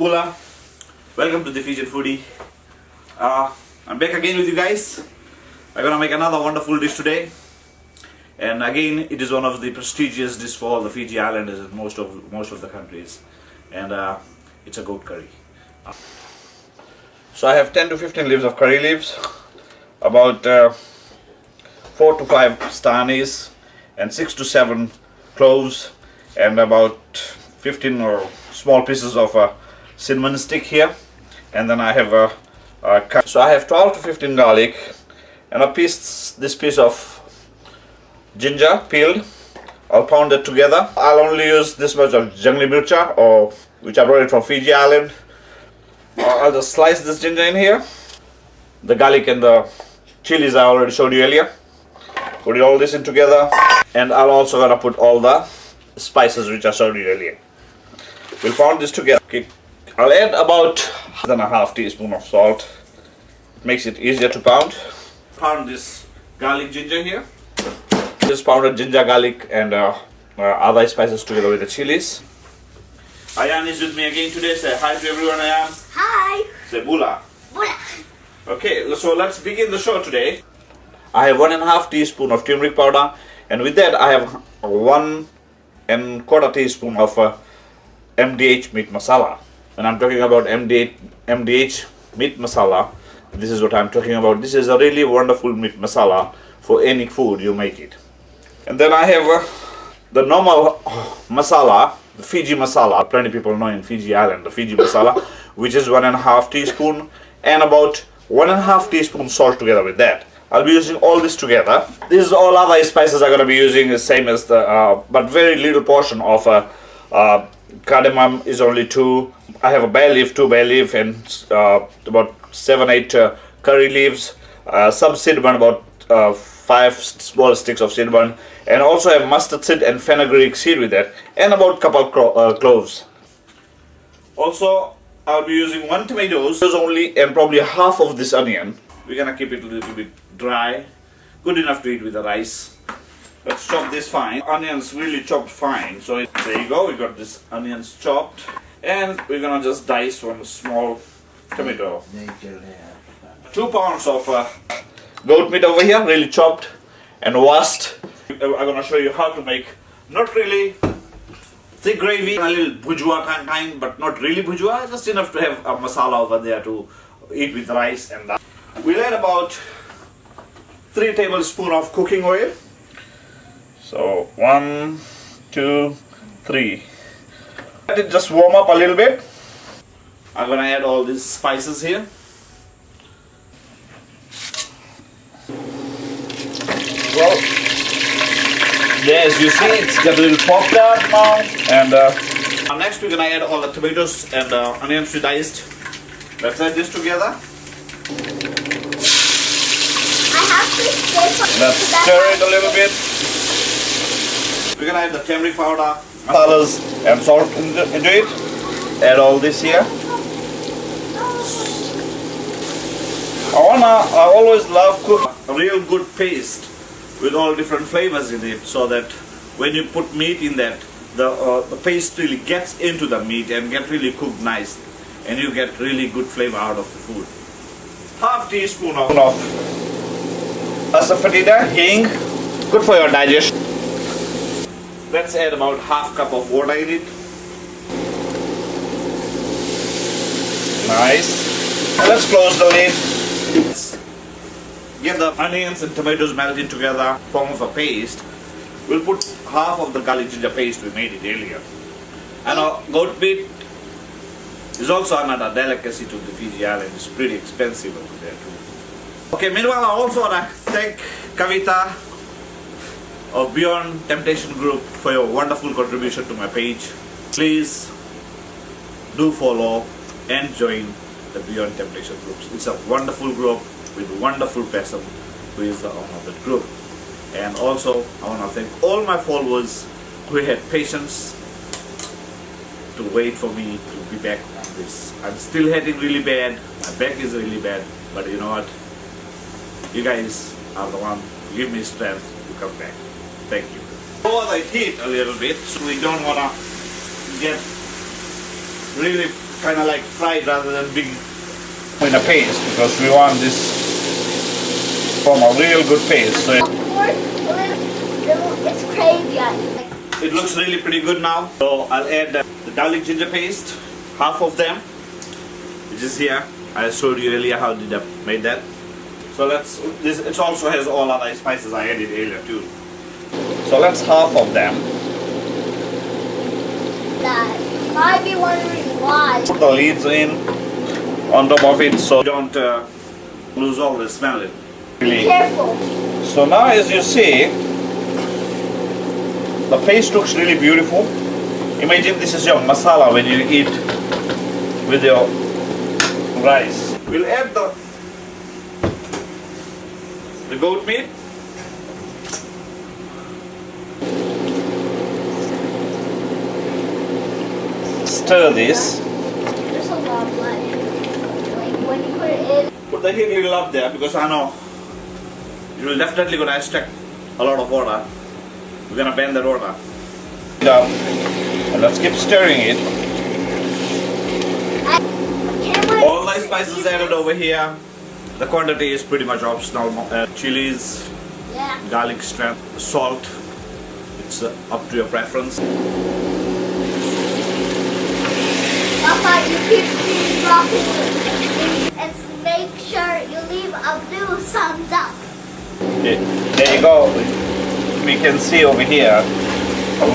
Bula. Welcome to the Fijian Foodie. I'm back again with you guys. I'm gonna make another wonderful dish today. And again, it is one of the prestigious dishes for all the Fiji Islanders and most of the countries. And it's a goat curry. So I have 10 to 15 leaves of curry leaves, about 4 to 5 star anise, and 6 to 7 cloves, and about 15 or small pieces of cinnamon stick here. And then I have so I have 12 to 15 garlic, and this piece of ginger peeled. I'll pound it together. I'll only use this much of jungli mircha, or which I brought it from Fiji Island. I'll just slice this ginger in here. The garlic and the chilies I already showed you earlier. Put all this in together, and I'll also gonna put all the spices which I showed you earlier. We'll pound this together. Okay. I'll add about 1.5 teaspoon of salt. It makes it easier to pound. Pound this garlic ginger here. Just pounded ginger, garlic, and other spices together with the chilies. Ayan is with me again today. Say hi to everyone, Ayan. Hi. Say Bula. Bula. Okay, so let's begin the show today. I have 1.5 teaspoon of turmeric powder, and with that I have 1.25 teaspoon of MDH meat masala. When I'm talking about MDH meat masala, this is what I'm talking about. This is a really wonderful meat masala for any food you make it. And then I have the normal masala, the Fiji masala. Plenty of people know in Fiji Island, the Fiji masala, which is 1.5 teaspoon, and about 1.5 teaspoon salt together with that. I'll be using all this together. This is all other spices I'm going to be using, the same as the, but very little portion of cardamom is only 2. I have a bay leaf, 2 bay leaf, and about 7-8 curry leaves, some cinnamon, about 5 small sticks of cinnamon, and also have mustard seed and fenugreek seed with that, and about couple cloves. Also, I'll be using 1 tomato only, and probably half of this onion. We're gonna keep it a little bit dry, good enough to eat with the rice. Let's chop this fine. Onions really chopped fine. So there you go, we got this onions chopped. And we're gonna just dice 1 small tomato. 2 pounds of goat meat over here, really chopped and washed. I'm gonna show you how to make not really thick gravy, a little bourgeois kind, but not really bourgeois, just enough to have a masala over there to eat with rice. And we'll add about 3 tablespoons of cooking oil. So 1, 2, 3. Let it just warm up a little bit. I'm gonna add all these spices here. Well, yeah, as you see, it's got a little popped out now. And next we're gonna add all the tomatoes and onions we diced. Let's add this together. Let's stir it a little bit. We're gonna add the turmeric powder, masalas, and salt into it. Add all this here. I always love cook a real good paste with all different flavors in it, so that when you put meat in that, the paste really gets into the meat and get really cooked nice, and you get really good flavor out of the food. Half teaspoon of asafoetida, hing, good for your digestion. Let's add about half cup of water in it. Nice. And let's close the lid. Let's get the onions and tomatoes melted together, form of a paste. We'll put half of the garlic ginger paste we made it earlier. And our goat meat is also another delicacy to the Fiji Islands. It's pretty expensive over there too. Okay, meanwhile I also want to thank Kavita of Beyond Temptation Group for your wonderful contribution to my page. Please do follow and join the Beyond Temptation groups. It's a wonderful group with a wonderful person who is the owner of that group. And also I want to thank all my followers who had patience to wait for me to be back on this. I'm still heading really bad, my back is really bad, but you know what? You guys are the one who give me strength to come back. Thank you. Lower the heat a little bit so we don't want to get really kind of like fried rather than being in a paste, because we want this from a real good paste. So it's crazy. it looks really pretty good now. So I'll add the garlic ginger paste, half of them, which is here. I showed you earlier how did I made that. So let's, this, it also has all other spices I added earlier too. So let's half of them. Dad, might be wondering why. Put the leaves in on top of it so you don't lose all the smell. Be careful. So now as you see, the paste looks really beautiful. Imagine this is your masala when you eat with your rice. We'll add the goat meat. Stir this. There's a lot of blood. Like when you put it in. Put the heat a little up there because I know you will definitely gonna extract a lot of water. We're gonna bend that water. Down. And let's keep stirring it. All the spices added over here. The quantity is pretty much optional. Chilies, Yeah. garlic strength, salt. It's up to your preference. Papa, you keep dropping it. And make sure you leave a blue thumbs up. There you go. We can see over here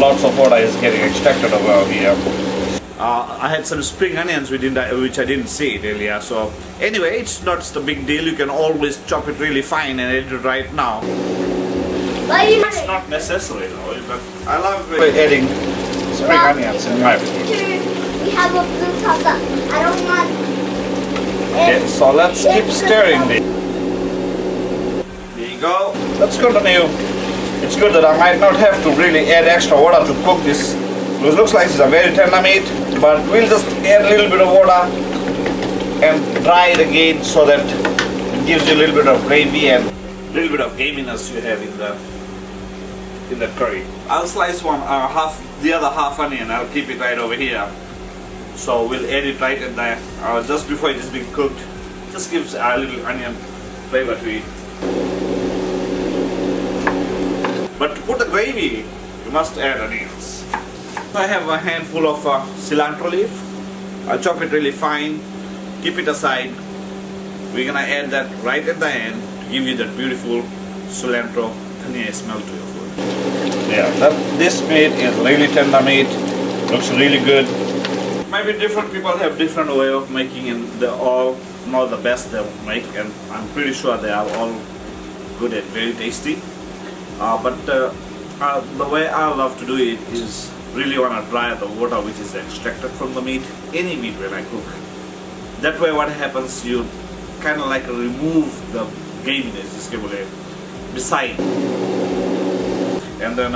lots of water is getting extracted over here. I had some spring onions which I didn't see it earlier. So anyway, it's not the big deal. You can always chop it really fine and edit it right now. But you It's not necessary though. But I love adding spring onions in my food. We have a blue thumbs up. I don't want. Okay, so let's keep stirring this. There you go. Let's continue. It's good that I might not have to really add extra water to cook this. It looks like it's a very tender meat, but we'll just add a little bit of water and dry it again so that it gives you a little bit of gravy and a little bit of gaminess you have in the curry. I'll slice the other half onion. I'll keep it right over here. So we'll add it right in there just before it is being cooked. Just gives a little onion flavor to it. But to put the gravy, you must add onions. I have a handful of cilantro leaf. I'll chop it really fine, keep it aside. We're gonna add that right at the end to give you that beautiful cilantro dhania smell to your food. Yeah, this meat is really tender meat. Looks really good. Maybe different people have different way of making, and they're all not the best they make, and I'm pretty sure they are all good and very tasty. But the way I love to do it is really want to dry the water which is extracted from the meat, any meat when I cook. That way what happens, you kind of like remove the gaminess beside. And then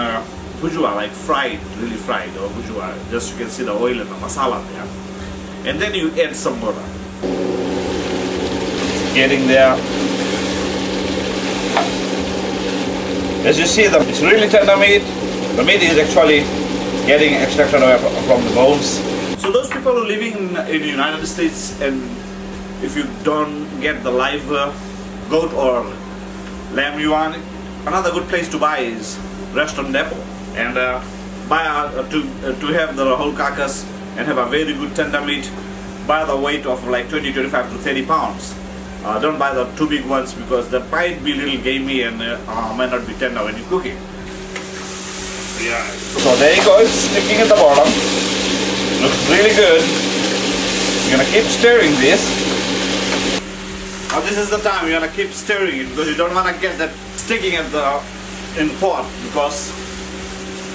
bujua, like fried, really fried, or bujua, just you can see the oil and the masala there. And then you add some water. Getting there. As you see, it's really tender meat. The meat is actually getting extracted away from the bones. So those people who are living in the United States, and if you don't get the live goat or lamb you want, another good place to buy is Restaurant Depot, and buy to have the whole carcass and have a very good tender meat by the weight of like 25 to 30 pounds. Don't buy the too big ones because that might be a little gamey and might not be tender when you cook it. Yeah. So there you go, it's sticking at the bottom. Looks really good. You're gonna keep stirring this. Now this is the time you're gonna keep stirring it because you don't wanna get that sticking at in the pot, because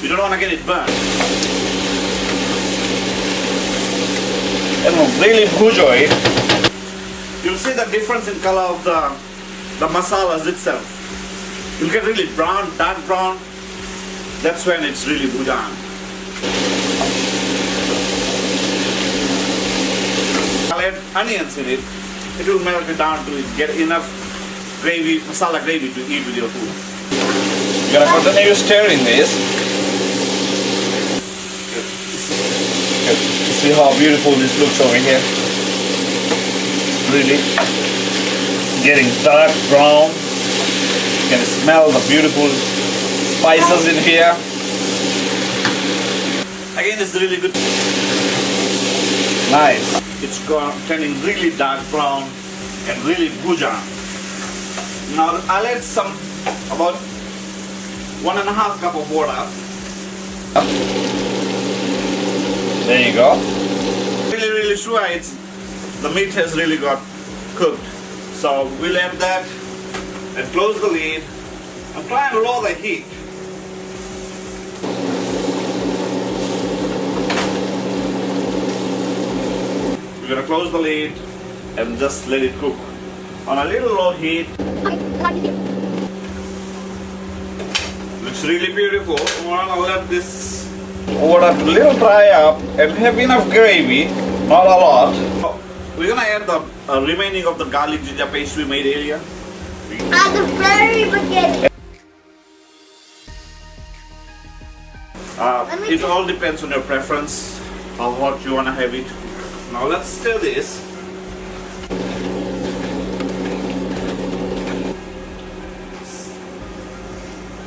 you don't wanna get it burnt. And really bhujo it. You'll see the difference in color of the masalas itself. You'll get really brown, dark brown. That's when it's really bhujan. I'll add onions in it. It will melt it down to get enough gravy, masala gravy to eat with your food. You're gonna continue stirring this. Good. see how beautiful this looks over here. Really getting dark brown. You can smell the beautiful spices in here. Again, it's really good. Nice. It's turning really dark brown and really bhuja. Now I'll add some about 1.5 cup of water. There you go. Really sure the meat has really got cooked. So we'll add that and close the lid and try and lower the heat. We're gonna close the lid and just let it cook on a little low heat. Looks really beautiful. We're gonna let this water a little dry up and have enough gravy, not a lot. We're gonna add the remaining of the garlic ginger paste we made earlier. At the very beginning. It all depends on your preference, how hot you wanna have it. Now let's stir this.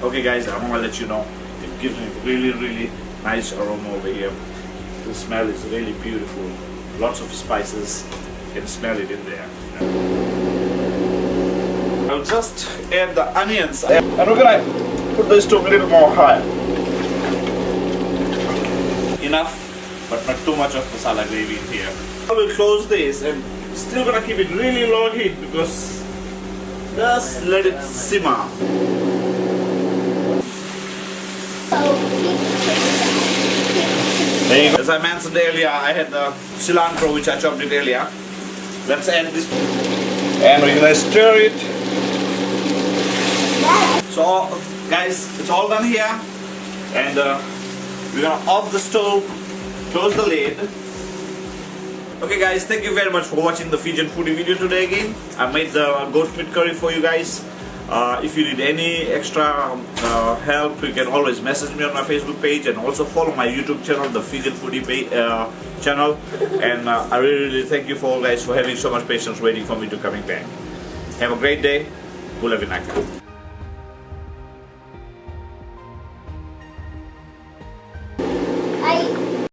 Okay guys, I'm gonna let you know. It gives me really nice aroma over here. The smell is really beautiful. Lots of spices. You can smell it in there. I'll just add the onions and we're gonna put the stove a little more high. Enough, but not too much of masala gravy in here. I will close this and still gonna keep it really low heat because just let it simmer. There you go. As I mentioned earlier, I had the cilantro which I chopped it earlier. Let's add this and we're gonna stir it. So guys, it's all done here and we're gonna off the stove, close the lid. Okay guys, thank you very much for watching the Fijian foodie video today again. I made the goat meat curry for you guys. If you need any extra help, you can always message me on my Facebook page and also follow my YouTube channel, the Fijian foodie channel. And I really thank you for all guys for having so much patience waiting for me to coming back. Have a great day. We'll have you next time.